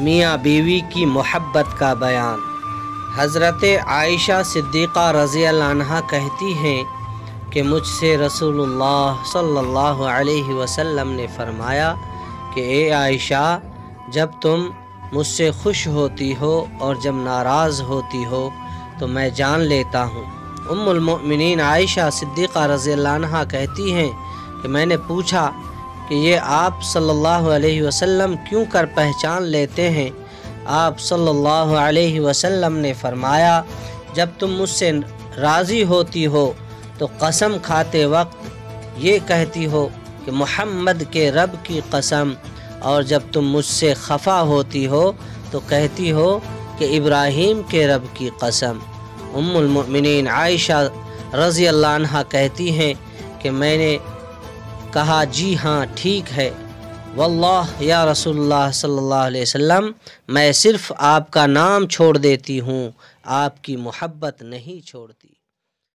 میاں بیوی کی محبت کا بیان۔ حضرت عائشہ صدیقہ رضی اللہ عنہا کہتی ہیں کہ مجھ سے رسول اللہ صلی اللہ علیہ وسلم نے فرمایا کہ اے عائشہ، جب تم مجھ سے خوش ہوتی ہو اور جب ناراض ہوتی ہو تو میں جان لیتا ہوں۔ ام المؤمنین عائشہ صدیقہ رضی اللہ عنہا کہتی ہیں کہ میں نے پوچھا کہ یہ آپ صلی اللہ علیہ وسلم کیوں کر پہچان لیتے ہیں؟ آپ صلی اللہ علیہ وسلم نے فرمایا، جب تم مجھ سے راضی ہوتی ہو تو قسم کھاتے وقت یہ کہتی ہو کہ محمد کے رب کی قسم، اور جب تم مجھ سے خفا ہوتی ہو تو کہتی ہو کہ ابراہیم کے رب کی قسم۔ ام المؤمنین عائشہ رضی اللہ عنہا کہتی ہیں کہ میں نے کہا جی ہاں ٹھیک ہے، واللہ یا رسول اللہ صلی اللہ علیہ وسلم، میں صرف آپ کا نام چھوڑ دیتی ہوں، آپ کی محبت نہیں چھوڑتی۔